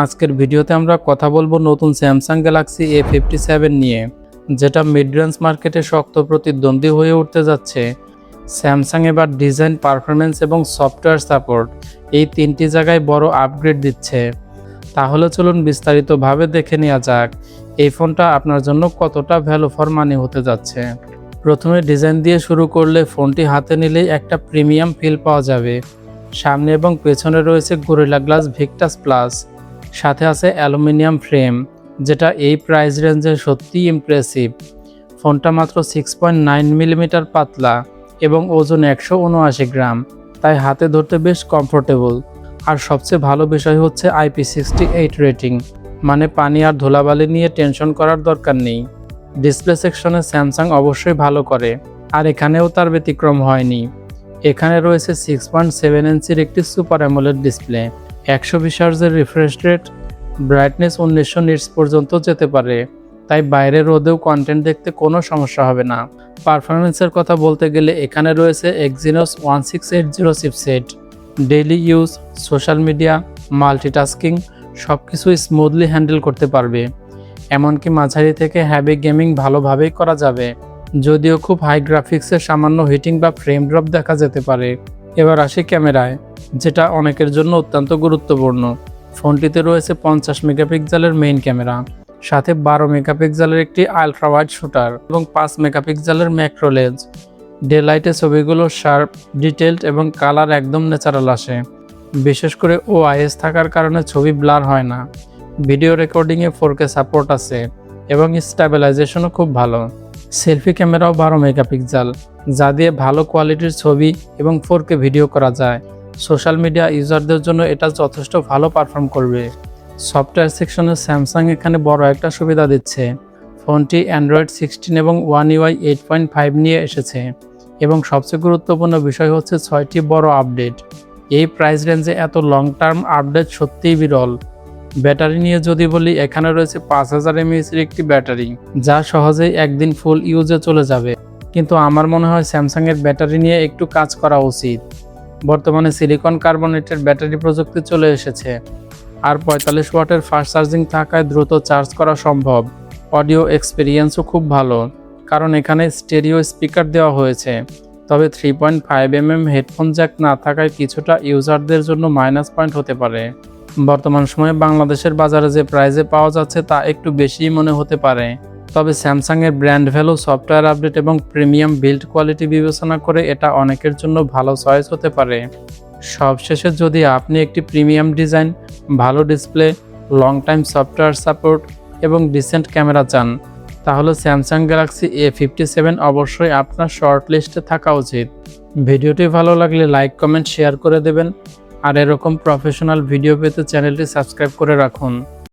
আজকের ভিডিওতে আমরা কথা বলবো নতুন স্যামসাং গ্যালাক্সি A57 নিয়ে, যেটা মিড রেঞ্জ মার্কেটে শক্ত প্রতিদ্বন্দ্বী হয়ে উঠতে যাচ্ছে। স্যামসাং এবার ডিজাইন, পারফরমেন্স এবং সফটওয়্যার সাপোর্ট এই তিনটি জায়গায় বড় আপগ্রেড দিচ্ছে। তাহলে চলুন বিস্তারিতভাবে দেখে নেওয়া যাক এই ফোনটা আপনার জন্য কতটা ভ্যালু ফর মানি হতে যাচ্ছে। প্রথমে ডিজাইন দিয়ে শুরু করলে ফোনটি হাতে নিলেই একটা প্রিমিয়াম ফিল পাওয়া যাবে। সামনে এবং পেছনে রয়েছে গরিলা গ্লাস ভিক্টাস প্লাস, সাথে আছে অ্যালুমিনিয়াম ফ্রেম, যেটা এই প্রাইস রেঞ্জে সত্যিই ইমপ্রেসিভ। ফোনটা মাত্র 6.9 মিলিমিটার পাতলা এবং ওজন 179 গ্রাম, তাই হাতে ধরতে বেশ কমফোর্টেবল। আর সবচেয়ে ভালো বিষয় হচ্ছে IP68 রেটিং, মানে পানি আর ধুলাবালি নিয়ে টেনশন করার দরকার নেই। ডিসপ্লে সেকশনে স্যামসাং অবশ্যই ভালো করে, আর এখানেও তার ব্যতিক্রম হয়নি। এখানে রয়েছে 6.7 ইঞ্চির একটি সুপার অ্যামোলেড ডিসপ্লে, 120 হার্জের রিফ্রেশ রেট, ব্রাইটনেস 1900 নিটস পর্যন্ত যেতে পারে, তাই বাইরের রোদেও কন্টেন্ট দেখতে কোনো সমস্যা হবে না। পারফরমেন্সের কথা বলতে গেলে এখানে রয়েছে Exynos 1680 chipset. Daily use, social media, multitasking সব কিছুই স্মুথলি হ্যান্ডেল করতে পারবে। এমনকি মাঝারি থেকে হ্যাভি গেমিং ভালোভাবেই করা যাবে, যদিও খুব হাই গ্রাফিক্সের সামান্য হিটিং বা ফ্রেম ড্রপ দেখা যেতে পারে। এবার আসি ক্যামেরায়, যেটা অনেকের জন্য অত্যন্ত গুরুত্বপূর্ণ। ফোনটিতে রয়েছে 50 মেগাপিক্সেলের মেইন ক্যামেরা, সাথে 12 মেগাপিক্সেলের একটি আলট্রা ওয়াইড শুটার এবং 5 মেগাপিক্সেলের ম্যাক্রো লেন্স। ডে লাইটে ছবিগুলো শার্প, ডিটেলড এবং কালার একদম ন্যাচারাল আসে। বিশেষ করে OIS থাকার কারণে ছবি ব্লার হয় না। ভিডিও রেকর্ডিংয়ে 4K সাপোর্ট আছে এবং স্টেবিলাইজেশনও খুব ভালো। সেলফি ক্যামেরাও 12 মেগাপিক্সেল, যা দিয়ে ভালো কোয়ালিটির ছবি এবং 4K ভিডিও করা যায়। সোশ্যাল মিডিয়া ইউজারদের জন্য এটা যথেষ্ট ভালো পারফর্ম করবে। সফটওয়্যার সেকশনে স্যামসাং এখানে বড় একটা সুবিধা দিচ্ছে। ফোনটি অ্যান্ড্রয়েড 16 এবং One UI 8.5 নিয়ে এসেছে, এবং সবচেয়ে গুরুত্বপূর্ণ বিষয় হচ্ছে 6টি বড় আপডেট। এই প্রাইস রেঞ্জে এত লং টার্ম আপডেট সত্যিই বিরল। ব্যাটারি নিয়ে যদি বলি, এখানে রয়েছে 5000 mAh এর একটি ব্যাটারি, যা সহজেই একদিন ফুল ইউজে চলে যাবে। কিন্তু আমার মনে হয় স্যামসাংয়ের ব্যাটারি নিয়ে একটু কাজ করা উচিত। বর্তমানে সিলিকন কার্বনেটের ব্যাটারি প্রযুক্তি চলে এসেছে, আর 45 ওয়াটের ফাস্ট চার্জিং থাকায় দ্রুত চার্জ করা সম্ভব। অডিও এক্সপিরিয়েন্সও খুব ভালো, কারণ এখানে স্টেরিও স্পিকার দেওয়া হয়েছে। তবে 3.5mm হেডফোন জ্যাক না থাকায় কিছুটা ইউজারদের জন্য মাইনাস পয়েন্ট হতে পারে। বর্তমান সময়ে বাংলাদেশের বাজারে যে প্রাইসে পাওয়া যাচ্ছে তা একটু বেশিই মনে হতে পারে। তবে স্যামসাংয়ের ব্র্যান্ড ভ্যালু, সফটওয়্যার আপডেট এবং প্রিমিয়াম বিল্ড কোয়ালিটি বিবেচনা করে এটা অনেকের জন্য ভালো চয়েস হতে পারে। সবশেষে, যদি আপনি একটি প্রিমিয়াম ডিজাইন, ভালো display, long time software support এবং ডিসেন্ট ক্যামেরা চান, তাহলে স্যামসাং গ্যালাক্সি A57 অবশ্যই আপনার শর্ট লিস্টে থাকা উচিত। ভিডিওটি ভালো লাগলে লাইক, কমেন্ট, শেয়ার করে দেবেন, আর এরকম প্রফেশনাল ভিডিও পেতে চ্যানেলটি সাবস্ক্রাইব করে রাখুন।